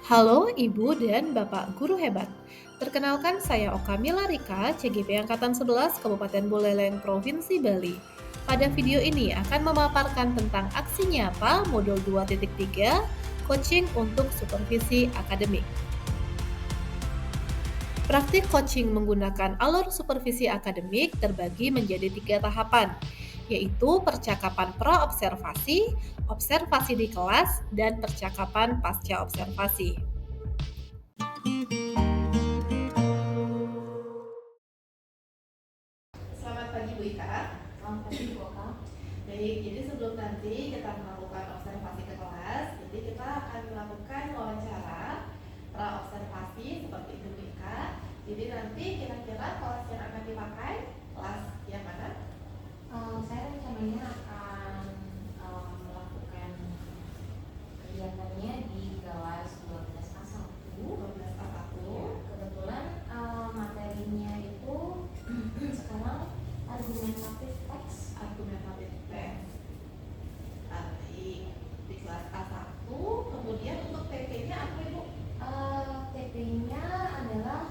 Halo Ibu dan Bapak Guru Hebat. Perkenalkan saya Oka Milarika, CGP Angkatan 11 Kabupaten Buleleng, Provinsi Bali. Pada video ini akan memaparkan tentang aksi nyata Modul 2.3, coaching untuk supervisi akademik. Praktik coaching menggunakan alur supervisi akademik terbagi menjadi 3 tahapan, yaitu percakapan pra-observasi, observasi di kelas, dan percakapan pasca observasi. Selamat pagi Bu Ika. Selamat pagi Bu Oka. Baik, jadi sebelum nanti kita melakukan observasi ke kelas, jadi kita akan melakukan wawancara pra-observasi seperti itu Bu Ika. Jadi nanti kira-kira kelas yang akan dipakai, kelas yang mana? Saya rencananya akan melakukan kegiatannya di kelas 12A1. 12A1. Kebetulan materinya itu sekarang argumentatif teks. Argumentatif teks. Baik, di kelas A1. Kemudian untuk TP-nya apa Ibu? TP-nya adalah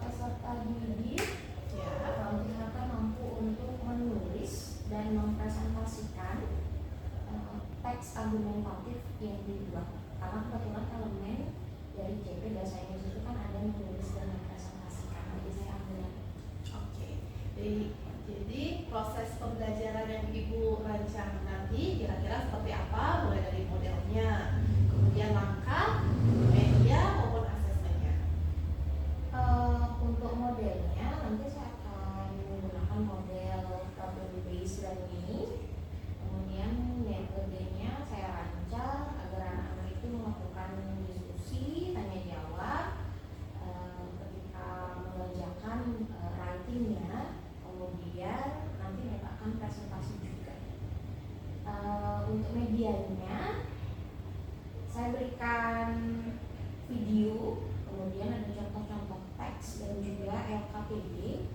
peserta didik diharapkan mampu untuk menulis dan mempresentasikan teks argumentatif yang dibuat, karena kebetulan elemen dari CP bahasa Inggris itu kan ada menulis dan mempresentasikan. Jadi saya ambil. Oke, jadi proses pembelajaran yang Ibu rancang nanti kira-kira seperti apa? Mulai dari modelnya, kemudian langkah, media maupun asesmennya. Untuk modelnya nanti saya akan menggunakan model problem based learning. Kemudian metodenya saya rancang agar anak-anak itu melakukan diskusi, tanya jawab ketika mengerjakan writingnya. Kemudian nanti mereka akan presentasi juga. Untuk medianya saya berikan video, kemudian ada contoh-contoh teks dan juga LKPD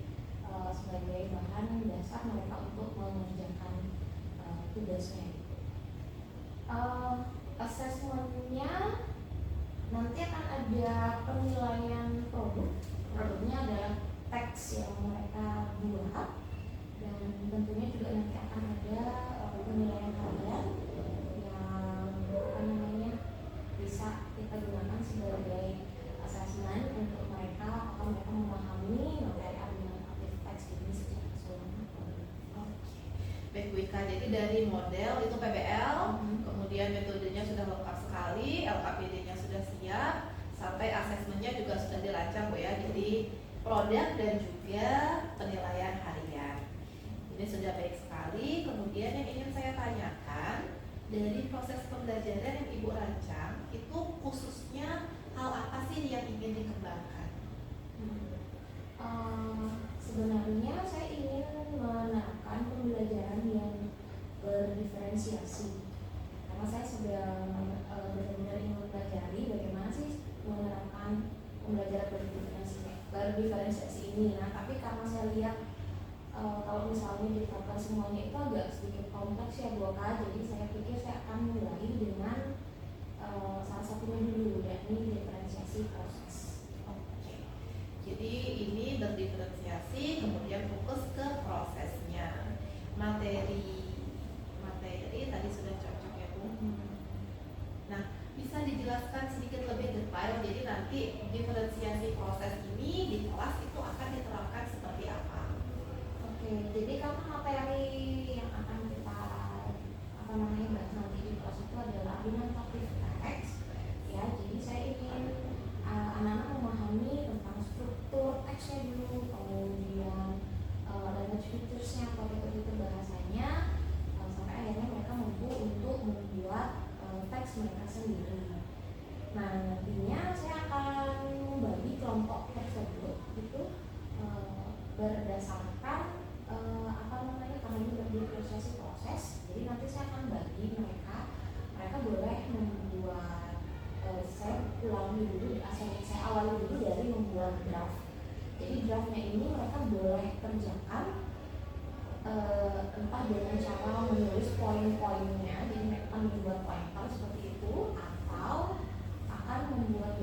sebagai bahan dasar mereka untuk mengerjakan tugasnya. Assessmentnya nanti akan ada penilaian produk. Produknya adalah teks yang mereka buat, dan tentunya juga nanti akan ada penilaian harian yang bisa kita gunakan sebagai assessment untuk mereka, apakah mereka memahami materi argumentatif teks ini secara keseluruhan. Baik Bu Ika, jadi dari model itu PBL, kemudian metodenya sudah lengkap sekali, LKPD-nya sudah siap, sampai asesmennya juga sudah dirancang Bu ya. Jadi produk dan juga penilaian harian. Ini sudah baik sekali. Kemudian yang ingin saya tanyakan, dari proses pembelajaran yang Ibu rancang, itu khususnya hal apa sih yang ingin dikembangkan? Sebenarnya saya ingin menerapkan pembelajaran yang berdiferensiasi, karena saya sedang benar-benar ingin mempelajari bagaimana sih menerapkan pembelajaran berdiferensiasi ini. Nah, tapi karena saya lihat kalau misalnya diterapkan semuanya itu agak sedikit kompleks ya Bu Oka, jadi saya pikir saya akan mulai dengan salah satunya dulu, yakni diferensiasi proses. Jadi ini berdiferensiasi, kemudian fokus ke prosesnya. Materi tadi sudah cocok ya Bu. Nah, bisa dijelaskan sedikit lebih detail. Jadi nanti diferensiasi proses ini di kelas itu akan diterapkan seperti apa? Jadi karena materi yang akan kita bahas nanti di kelas itu adalah argumentatif teks, ya. Jadi saya ingin anak-anak memahami tentang struktur teksnya dulu, kemudian language featuresnya atau fitur-fitur bahasanya, sampai akhirnya mereka mampu untuk membuat teks mereka sendiri. Nah, nantinya saya akan membagi kelompok tersebut itu berdasarkan karena ini berdiferensiasi proses. Jadi nanti saya akan bagi mereka boleh membuat saya ulangi dulu, saya awali dulu dari membuat draft. Jadi draftnya ini mereka boleh kerjakan entah dengan cara menulis poin-poinnya, jadi mereka akan membuat pointer seperti itu, atau akan membuat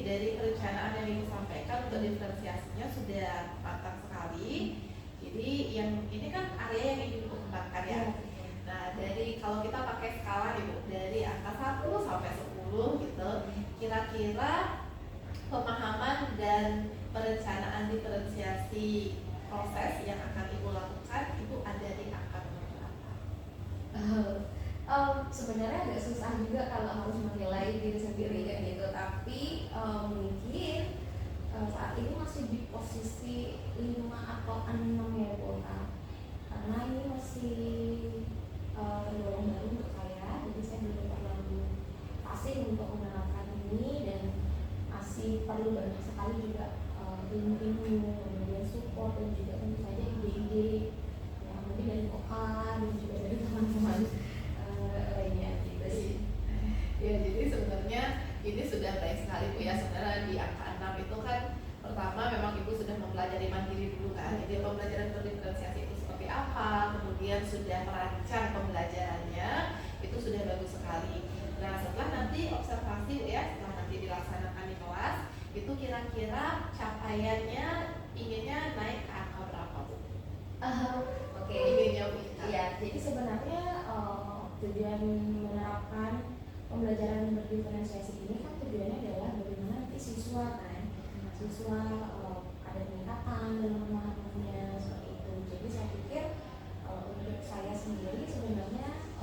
dari perencanaan yang Ibu sampaikan untuk diferensiasinya sudah matang sekali. Jadi yang ini kan area yang ingin Ibu kembangkan ya. Nah, dari kalau kita pakai skala Ibu, dari angka 1 sampai 10 gitu, kira-kira pemahaman dan perencanaan diferensiasi proses yang akan Ibu lakukan itu ada di angka berapa? Sebenarnya agak susah juga kalau harus menilai diri sendiri kan gitu, tapi mungkin saat ini masih di posisi 5 atau 6 ya Bu, karena ini masih tergolong baru untuk saya, jadi saya belum terlalu fasih untuk menerapkan ini dan masih perlu banyak sekali juga ilmu-ilmu, kemudian support dan juga tentu saja ide-ide ya, mungkin dari OA dan juga dari teman-teman lainnya gitu sih. Ya, jadi sebenarnya ini sudah baik sekali Bu ya. Sebenarnya di angka 6 itu kan pertama memang Ibu sudah mempelajari mandiri dulu kan. Jadi pembelajaran berdiferensiasi itu seperti apa, kemudian sudah merancang pembelajarannya, itu sudah bagus sekali. Nah, setelah nanti observasi Bu ya, setelah nanti dilaksanakan di kelas, itu kira-kira capaiannya inginnya naik ke angka berapa Bu? Oke. Inginnya Bu. Iya, jadi sebenarnya tujuan menerapkan pembelajaran berdiferensiasi ini kan tujuannya adalah bagaimana nanti siswa ada peningkatan dalam pemahamannya seperti itu. Jadi saya pikir untuk saya sendiri sebenarnya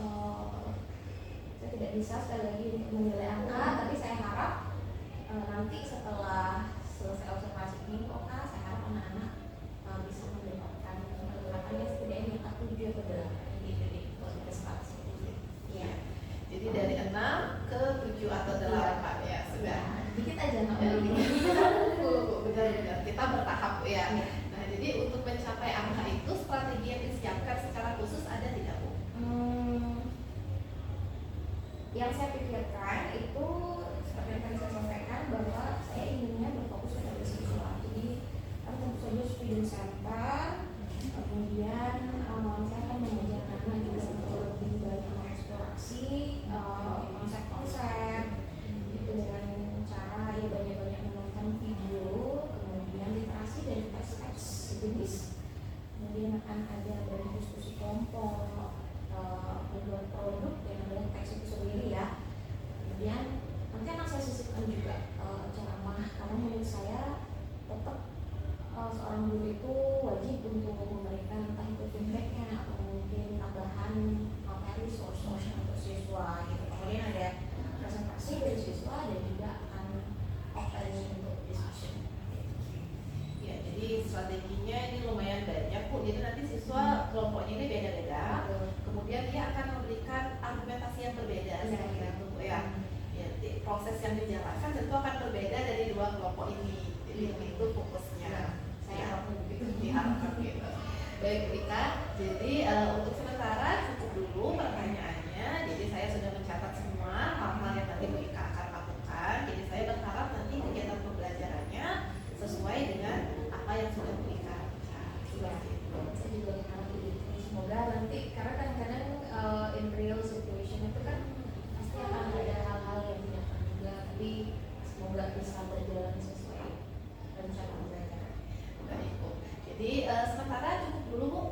saya tidak bisa sekali lagi untuk menilai angka, tapi saya harap nanti setelah selesai observasi ini saya harap anak-anak bisa mendapatkan penerapannya setidaknya di angka 7 atau 8 gitu deh kalau kita sepakat seperti itu. Iya. Jadi dari 6 ke 7 atau 8 ya sudah. Dikit aja nggak Ya, boleh. benar-benar kita bertahap ya. Nah, jadi untuk mencapai angka itu strategi yang disiapkan secara khusus ada tidak Bu? Yang saya pikirkan itu seperti yang tadi saya sampaikan bahwa saya inginnya berfokus pada siswa. Jadi kan tentu saja student center, kemudian saya akan mengajarkan anak juga untuk lebih banyak mengeksplorasi konsep-konsep itu dengan cara ya banyak-banyak menonton video, kemudian literasi dan teks-teks jenis, kemudian akan ada dari diskusi kelompok, membuat produk yang adalah teks itu sendiri ya. Kemudian nanti akan saya sisipkan juga ceramah, karena menurut saya tetap seorang guru itu wajib untuk memberikan entah itu feedbacknya atau mungkin tambahan materi source untuk siswa gitu. Kemudian ada presentasi dari siswa dan juga akan open untuk discussion. Ya, jadi strateginya ini lumayan banyak Bu. Jadi nanti siswa kelompoknya ini beda-beda. Kemudian dia akan memberikan argumentasi yang berbeda seperti itu Bu ya. Ya, proses yang dijalankan tentu akan berbeda dari dua kelompok ini. Jadi itu fokusnya. Saya harap begitu. Diharapkan gitu. Baik Bu Ika, jadi untuk sementara cukup dulu pertanyaannya. Jadi saya sudah mencatat semua hal-hal yang nanti Bu Ika akan lakukan. Jadi saya berharap nanti kegiatan pembelajarannya sesuai dengan apa yang sudah Bu Ika lakukan. Seperti itu. Saya juga berharap begitu. Semoga nanti karena kadang-kadang in real situation itu kan pasti akan ada hal-hal yang tidak terduga, tapi semoga bisa berjalan sesuai rencana pembelajaran. Baik Bu. Jadi sementara cukup dulu Bu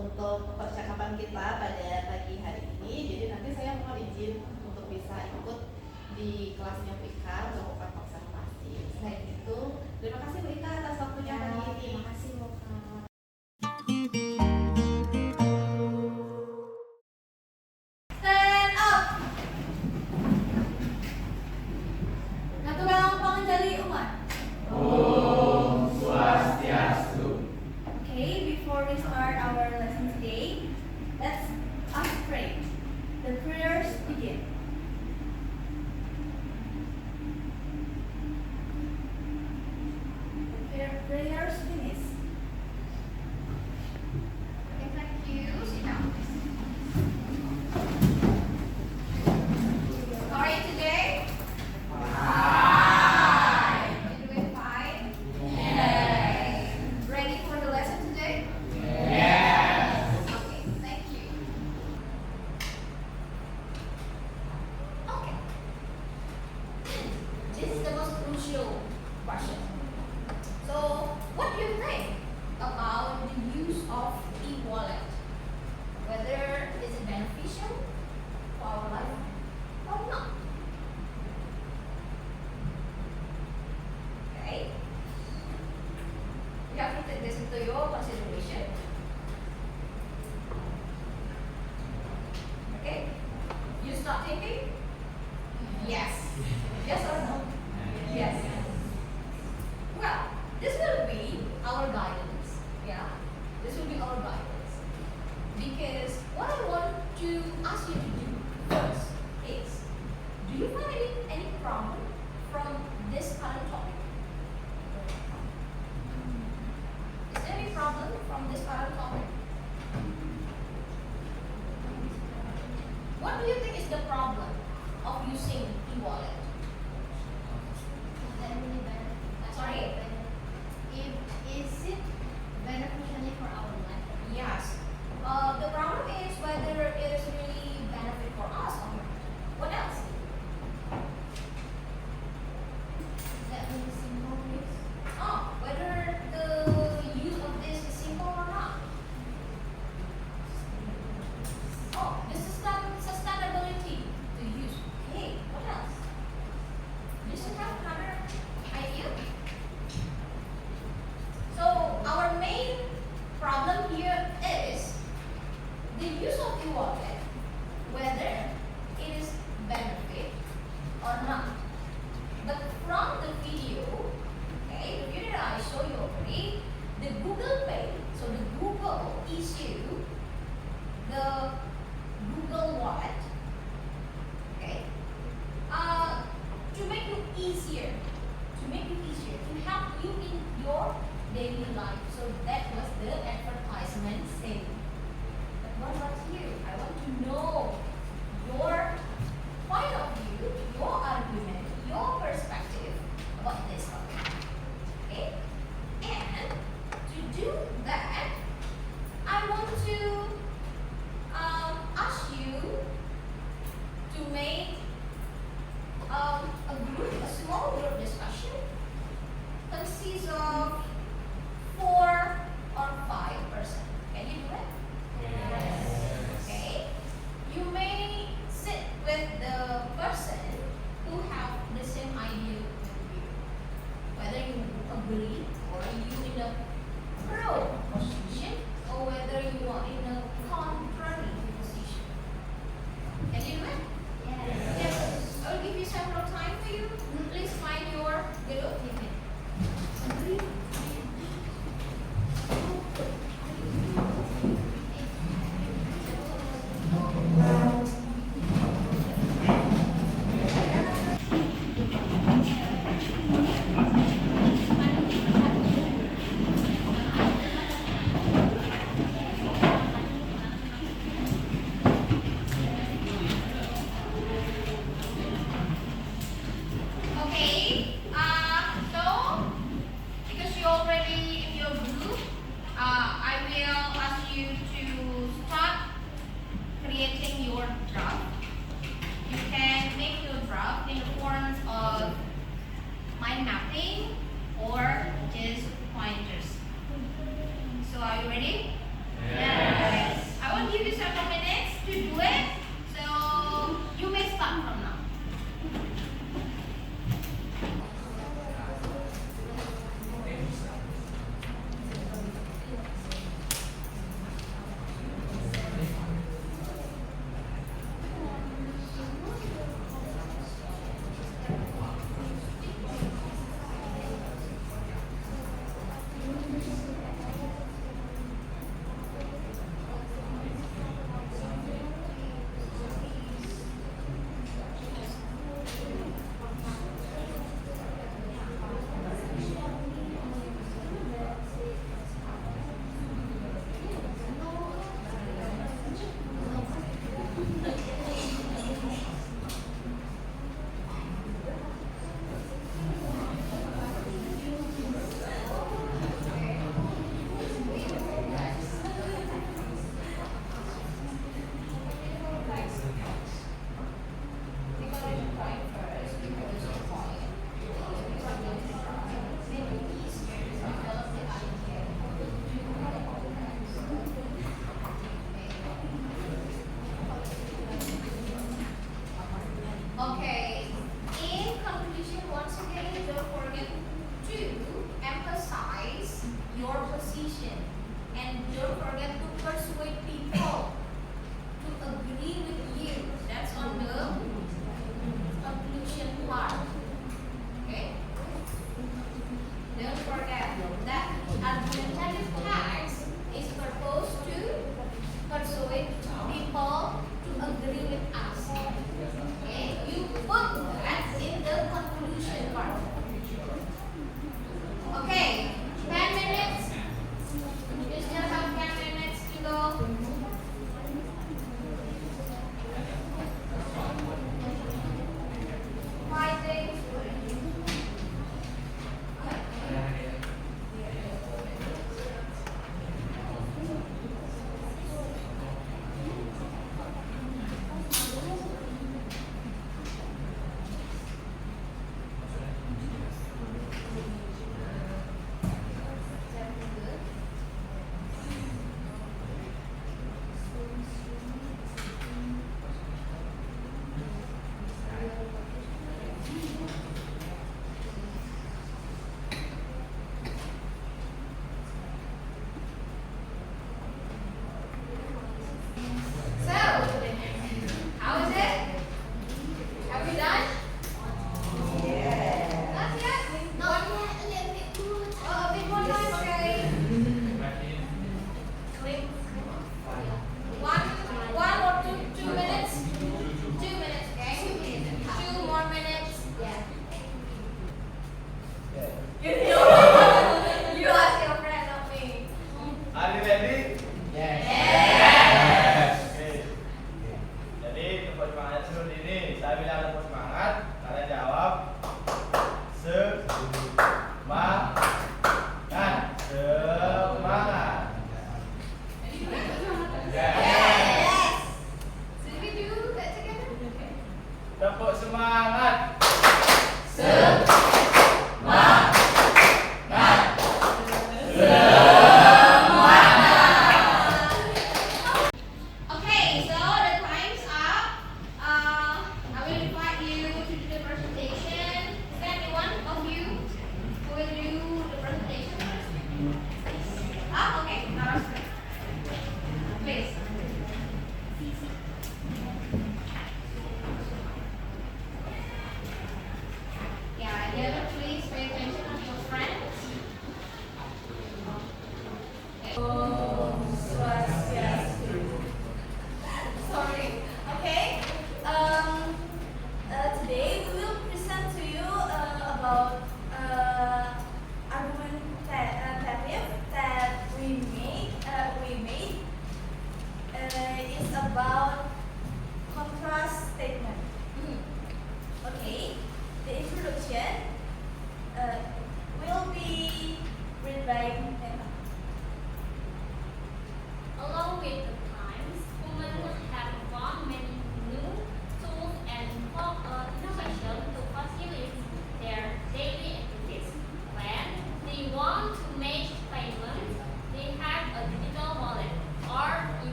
untuk percakapan kita pada pagi hari ini. Jadi nanti saya mohon izin untuk bisa ikut di kelasnya Bu Ika melakukan observasi. Selain itu, terima kasih Bu Ika atas waktunya pagi ini. Terima kasih Moka. Stand up. Natural pengendali umat. Om Swastiastu. Okay, before we start our lesson today, let's us pray. The prayers begin. The prayers finish. What do you think is the problem of using e-wallet? Sorry? Is it beneficial for our life? Yes. The problem is whether it is really benefit for us or not. What else? That means simple use. Oh, whether the use of this is simple or not. Oh, the sustainability to use. Okay, what else? Do you have another idea? So our main problem here is the use of e-wallet, whether it is benefit or not. But from the video, okay, the video that I show you already, the Google Pay, so the Google issue the Google Wallet, okay, to make it easier, to help you in your daily life. So that was the advertisement saying. But what about you? I want to know your point of view, your argument, your perspective about this topic. Okay? And to do that, I want to ask you to make a small group discussion consists of 4 or 5 person. Can you do it? Okay. You may sit with the person who have the same idea with you. Whether you agree or you in a pro position or whether you are in a contrary position. Can you do it? Yes. I will give you several time for you. Please find your good opinion. Agree? Okay, so because you're already in your group, I will ask you to start creating your draft. You can make your draft in the forms of mind mapping or just pointers. So are you ready? Yes. I will give you several minutes to do it. So you may start from now.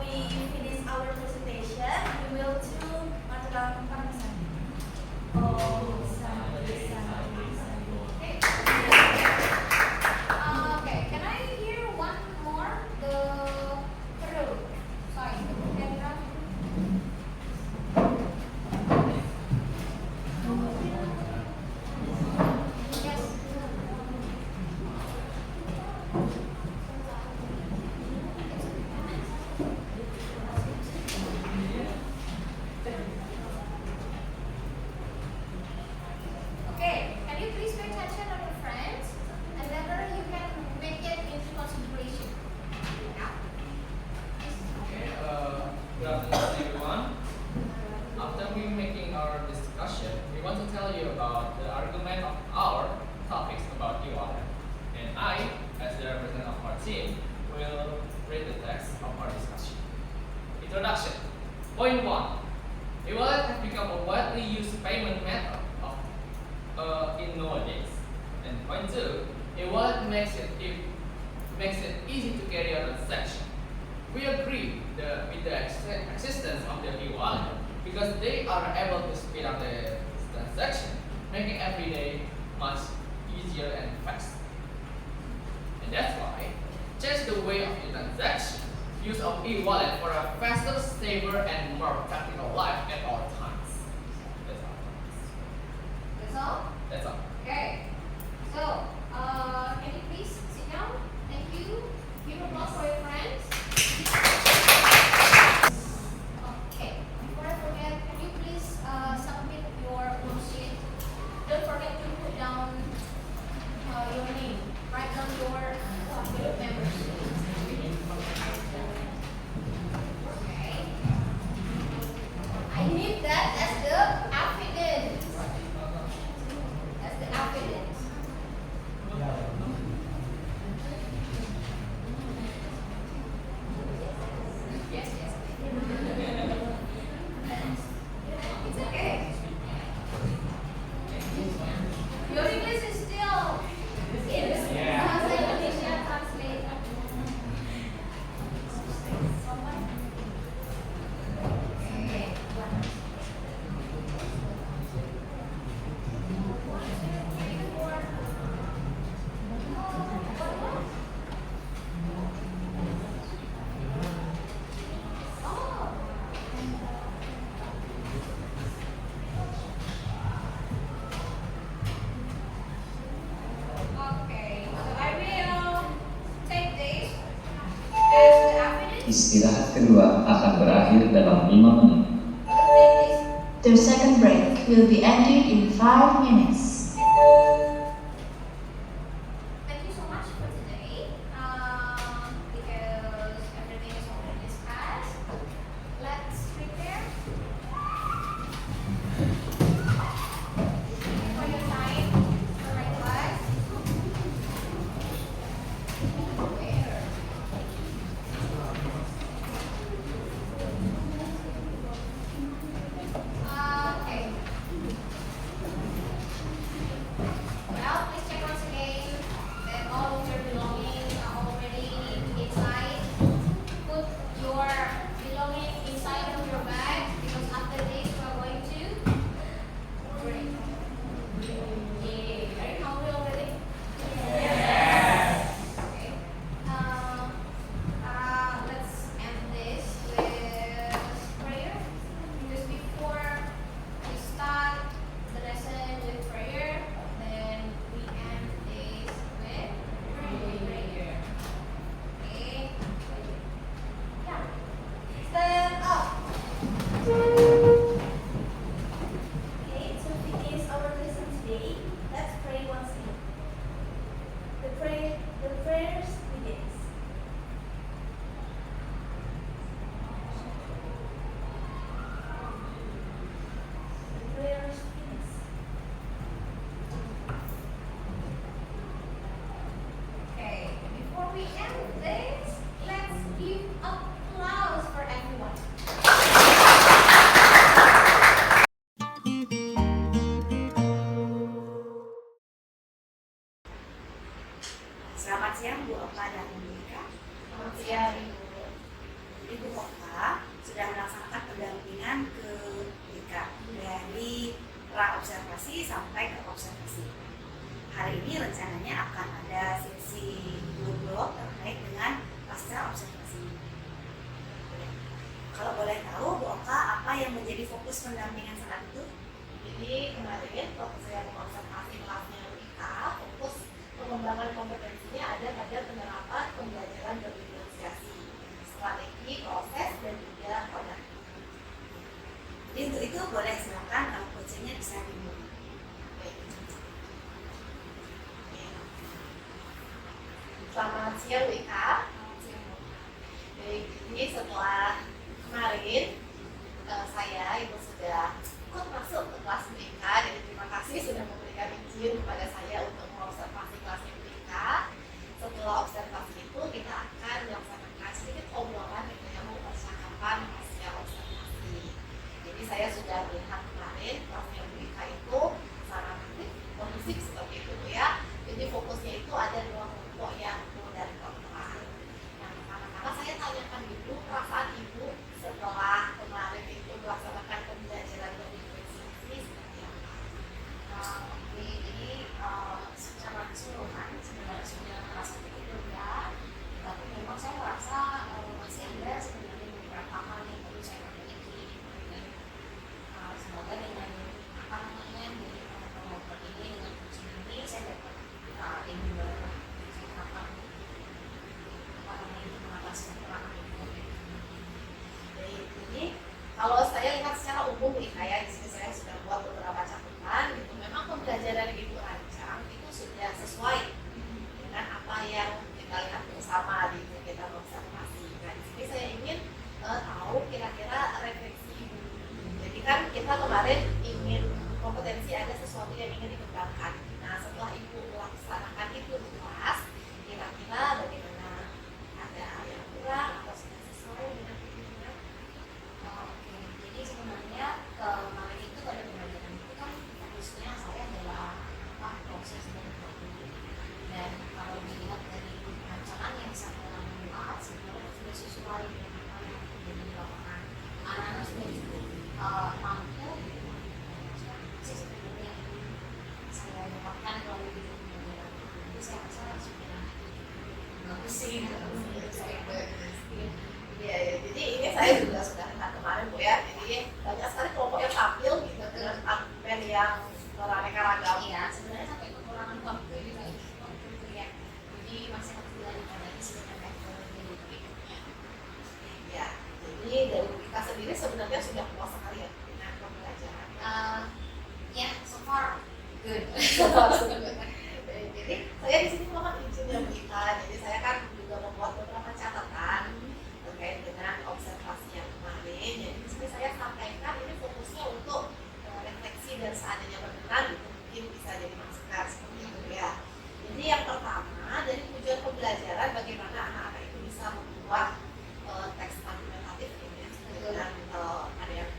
we finish our presentation, we will do Mataram Parmesan. Okay, can I hear one more? The Peru. Sorry, Kendra. Yes. Okay, can you please pay attention on your friends and whether you can make it into consideration? Yeah. Okay, good afternoon everyone. After we making our discussion, we want to tell you about the argument of our topics about e-wallet. And I, as the representative of our team, will read the text of our discussion. Introduction. Point 1. E-wallet has become a widely used payment method in nowadays. And point 2. E-wallet makes it easy to carry out transaction. We agree with the existence of the e-wallet because they are able to speed up the transaction, making every day much easier and faster. And that's why change the way of the transaction, use of e-wallet for a faster, safer, and more practical life at all times. That's all. That's all? That's all. Okay. So, can you please sit down? Thank you. Give applause for your friends. Okay. Before I forget, can you please submit your worksheet? Don't forget to put down your name. Write down your members. Okay. I need that as the evidence. As the evidence. Yes, yes. It's okay. Your English is still in Bahasa Indonesia translate. Okay. Okay, so I will take this as the evidence. Istirahat kedua akan berakhir dalam 5 menit. I will take this. The second break will be ended in 5 minutes. Thank you so much for today. Because everything is already discussed, let's prepare for your time for my class. Where? Okay. Well, please check once again that all of your belongings are already inside. Put your belongings inside of your bag because after this we are going to break. Yeah. Are you hungry already? Yes. Okay. Let's end this with prayer. Just before we start the lesson with prayer, then we end this with prayer. Okay. Yeah. Stand up. Okay, to finish our lesson today, let's pray once again. The prayers begins. The prayers begins. Okay. Before we end this, let's give applause for everyone. Selamat siang Bu Opa dan Bu Ika. Selamat siang, Ibu. Ibu Oka sudah melaksanakan pendampingan ke Wika dari pra-observasi sampai ke observasi. Hari ini rencananya akan ada sesi blog terkait dengan pasca observasi. Kalau boleh tahu, Bu Oka, apa yang menjadi fokus pendampingan saat itu? Jadi kemarin waktu saya mengobservasi kelasnya Wika, fokus pengembangan kompetensinya ada pada penerapan pembelajaran berdifferensiasi, strategi, proses, dan juga produk. Jadi untuk itu boleh silakan coachingnya bisa dimulai. Selamat siang Wika. Baik, ini setelah kemarin saya Ibu sudah ikut masuk ke kelas Wika, jadi terima kasih sudah memberikan izin kepada saya untuk mengobservasi kelasnya Wika. Setelah observasi itu kita akan melaksanakan sedikit obrolan gitu ya, percakapan pasca observasi. Jadi saya sudah melihat kemarin kelasnya Wika itu sangat aktif, kondusif seperti itu ya. Jadi fokusnya itu ada dua kelompok yang dan kontra. Yang pertama saya tanyakan dulu perasaan ibu setelah kemarin itu melaksanakan pembelajaran berdifferensiasi seperti apa. Jadi secara keseluruhan sebenarnya sudah merasa begitu ya, tapi memang saya merasa masih ada sebenarnya beberapa hal yang perlu saya perbaiki. Semoga dengan dari kelompok ini dengan coaching ini saya dapat ilmu baru, saya dapat mengatasi kekurangan itu. Jadi ini kalau saya lihat secara umum nih, kayak di sini saya sudah buat beberapa catatan gitu. Memang pembelajaran yang Ibu rancang itu sudah sesuai dengan apa yang kita lihat bersama di kegiatan observasi. Nah, di sini saya ingin tahu kira-kira refleksi Ibu. Jadi kan kita kemarin ingin kompetensi ada sesuatu yang ingin dikembangkan. Nah, setelah Ibu melaksanakan itu di kelas, kira-kira bagaimana? Ada yang kurang atau sudah sesuai dengan tujuan? Oke, jadi sebenarnya kemarin itu pada pembelajaran itu kan fokusnya saya adalah proses dan produk. Dan kalau dilihat dari rancangan yang saya buat, sebenarnya sudah sesuai dengan apa yang terjadi di lapangan. Anak-anak sudah cukup mampu sih sebenarnya yang saya dapatkan melalui pembelajaran. Jadi saya rasa sudah bagus sih. Iya, ya. Jadi ini saya juga sudah lihat kemarin Bu ya. Jadi banyak sekali kelompok yang tampil gitu dengan tampil yang beraneka ragam. Iya, sebenarnya sampai kekurangan waktu juga waktu itu ya. Jadi masih harus dilanjutkan lagi sebenarnya teknologi. Ya, jadi dari kita sendiri sebenarnya sudah puas sekali ya dengan pembelajaran. Ya, so far good. Jadi saya di sini mohon izin ya Bu Ika. Jadi saya kan juga membuat beberapa catatan terkait dengan observasi yang kemarin. Jadi di sini saya sampaikan ini fokusnya untuk refleksi dan seandainya berkenan itu mungkin bisa jadi masukan seperti itu ya. Jadi yang pertama dari tujuan pembelajaran bagaimana anak-anak itu bisa membuat teks argumentatif gitu ya. Dengan ada yang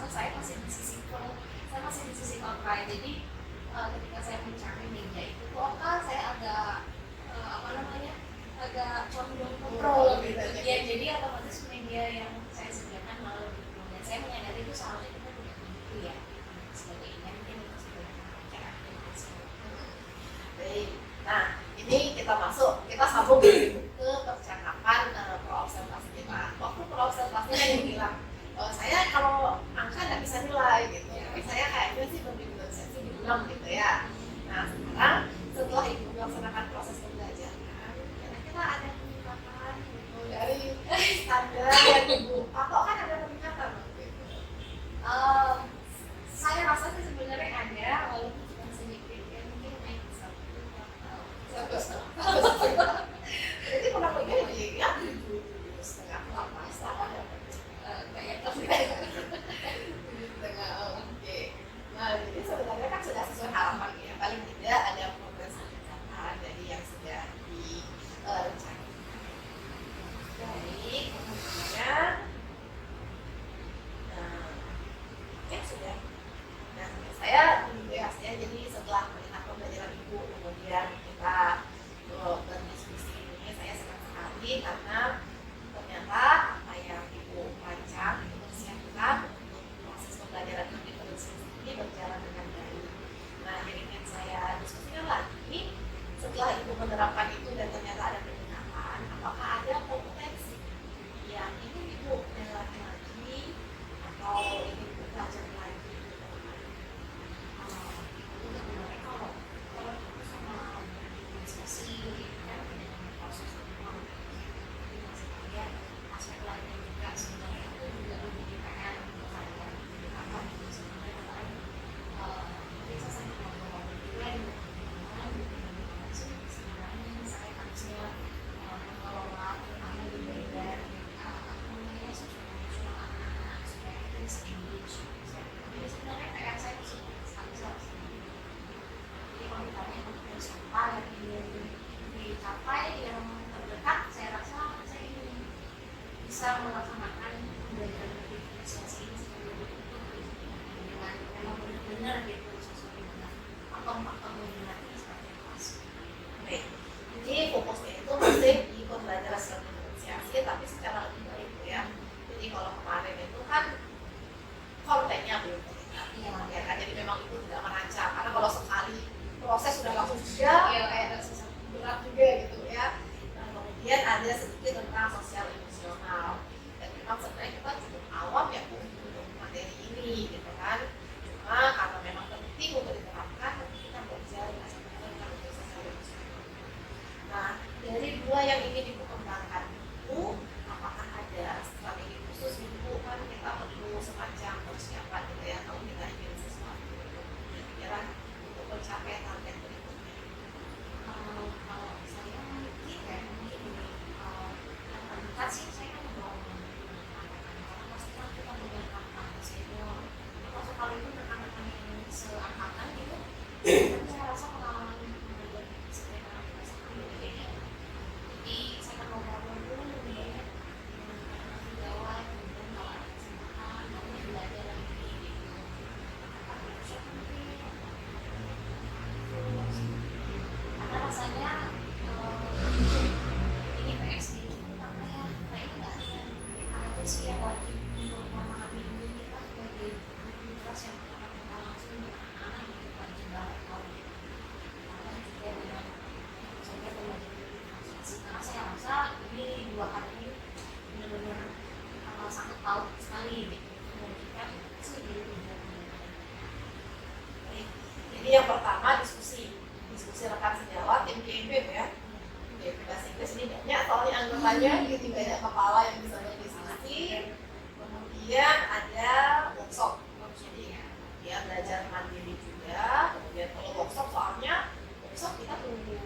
satu saya masih di sisi kontra. Jadi ketika saya mencari media itu kok saya agak agak condong ke pro gitu ya. Jadi otomatis media yang saya sediakan malah lebih pro, dan saya menyadari itu seharusnya kita tidak begitu ya. Sebagainya mungkin itu sebagai pembicaraan. Baik. Nah, ini kita sambung ke percakapan pro-observasi kita. Waktu pro-observasi kan yang bilang, saya kalau angka nggak bisa nilai gitu, tapi saya kayaknya sih berbeda sensi di 6 gitu ya. Nah, sekarang setelah ibu melaksanakan proses pembelajaran, kira-kira ada peningkatan gitu dari standar yang ibu atau kan ada peningkatan waktu itu? Saya rasa sih sebenarnya ada, walaupun cuma sedikit ya, mungkin naik 1,5. Jadi kurang lebih ya 7,5 8 setengah Kayak oke. Nah, jadi sebenarnya kan sudah sesuai harapan ya. Paling tidak ada progres peningkatan dari yang sudah direncanakan. Baik, kemudian oke sudah. Nah, saya membahas ya. Jadi setelah melihat pembelajaran ibu, kemudian kita berdiskusi ini, saya senang sekali karena ternyata apa yang ibu rancang itu persiapkan untuk proses pembelajaran ini berjalan dengan baik. Nah, yang ingin saya diskusikan lagi, setelah ibu menerapkan itu dan ternyata ada peningkatan, apakah ada kompetensi yang ingin ibu dalami lagi atau ingin ibu pelajari lagi? kalau itu sama diskusi kan proses aspek lainnya juga sebenarnya itu juga menjadi PR untuk saya. Apa sebenarnya bisa saya ngobrol juga sebenarnya saya harusnya mengelola anak di beda sosial anak supaya kita bisa engage. Jadi sebenarnya PR saya itu sekali jadi kalau ditanya untuk siapa yang ingin dicapai yang terdekat, saya rasa saya ingin bisa melaksanakan pembelajaran diferensiasi ini dengan memang benar-benar gitu sesuai dengan faktor-faktor minatnya seperti kelas. Baik. Jadi fokusnya itu masih di pembelajaran secara diferensiasi, tapi secara lebih baik ya. Jadi kalau kemarin itu kan kontennya belum terlihat, ya kan? Jadi memang itu tidak merancang, karena kalau sekali proses sudah langsung kayak berat juga gitu ya. Nah, kemudian ada sedikit tentang sosial emosional, dan memang sebenarnya kita cukup awam ya Bu untuk materi ini gitu kan. Cuma karena memang penting untuk diterapkan, kita belajar tentang sosial emosional. Nah, dari dua yang ingin ibu kembangkan itu, apakah ada strategi khusus ibu? Kan kita perlu semacam persiapan gitu ya, kalau kita ingin sesuatu kira-kira untuk mencapai target berikutnya. Kalau saya mungkin yang terdekat sih saya kan mau karena pastinya kita punya rekan senior atau sekali itu rekan-rekan yang seangkatan gitu. Tapi saya rasa pengalaman belajar seperti orang biasa beda. Jadi saya kan mau dulu lebih banyak Jawa, kemudian kalau ada kesempatan nanti belajar lagi gitu. Karena rasanya ini PSD itu karena ya kayaknya nggak ada sih yang wajib untuk memahami ini kita sebagai universitas yang kita langsung dengan anak-anak itu wajib banget kalau karena juga dengan saya pembelajaran administrasi, karena saya rasa ini 2 hari ini benar-benar sangat tahu sekali gitu memberikan sih jadi Jadi yang pertama diskusi rekan sejawat tim KMP ya. Oke, bahasa Inggris ini banyak soalnya anggapannya, jadi banyak kepala yang bisa berdiskusi. Kemudian ada workshop, jadi ya belajar mandiri juga. Kemudian kalau workshop soalnya workshop kita tunggu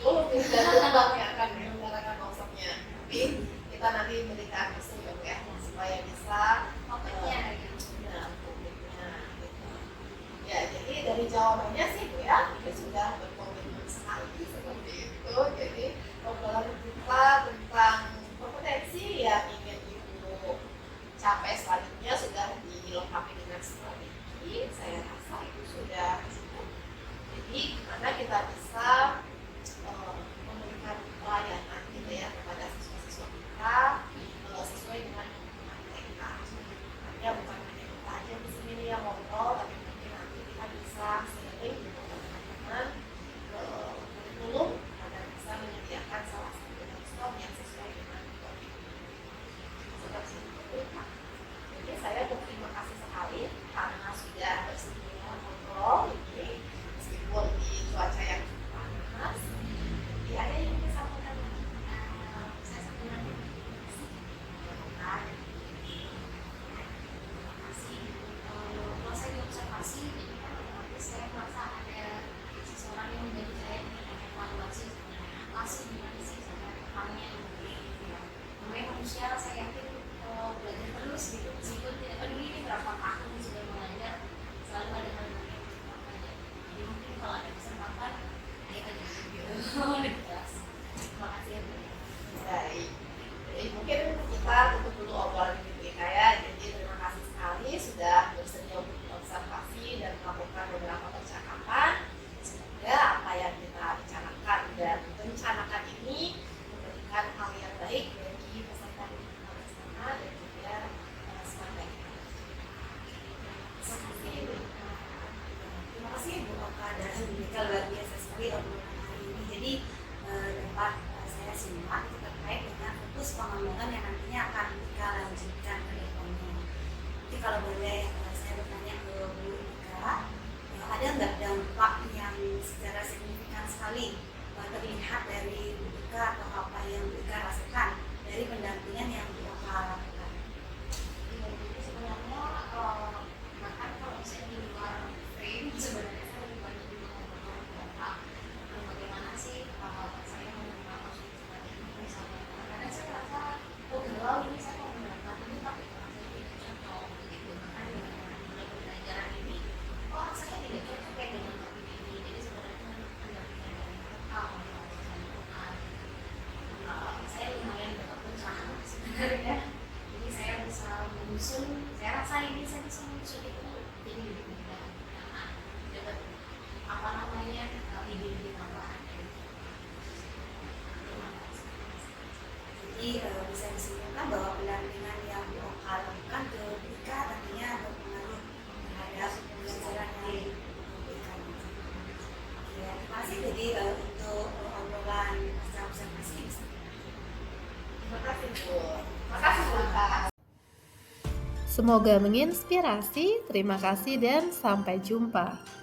dulu dan yang akan menyelenggarakan workshopnya. Tapi kita nanti berikan instruksi ya supaya bisa topiknya publiknya gitu. Ya, jadi dari jawabannya sih Bu ya, kita sudah berkomitmen sekali seperti itu. Jadi obrolan kita tentang kompetensi yang ingin Ibu capai selanjutnya sudah boleh saya bertanya ke Bu Ika, ada nggak dampak yang secara signifikan sekali terlihat dari Bu Ika atau apa yang Bu Ika rasakan dari pendampingan yang Bu Ika lakukan? Iya, jadi sebenarnya bahkan kalau misalnya di luar frame sebenarnya saya lebih banyak juga ngobrol tentang bagaimana sih saya menerima maksud seperti ini misalnya, karena saya merasa kalau ini saya mau menerapkan ini tapi kalau saya tidak cocok gitu, bahkan dengan pembelajaran ini saya tidak cocok kayak dengan topik ini, jadi sebenarnya pendampingan dari mereka saya lumayan dapat pencerahan sebenarnya, jadi saya bisa menyusun, saya rasa ini saya bisa menyusun itu jadi lebih mudah karena dapat apa namanya ide-ide tambahan. Jadi bisa disimpulkan bahwa pendampingan yang Bu Ika lakukan ke Bu Ika nantinya berpengaruh terhadap pembelajaran yang Bu Ika lakukan. Oke, terima kasih. Jadi untuk obrolan pasca observasi bisa. Terima kasih Bu. Terima kasih Bu Ika. Semoga menginspirasi. Terima kasih dan sampai jumpa.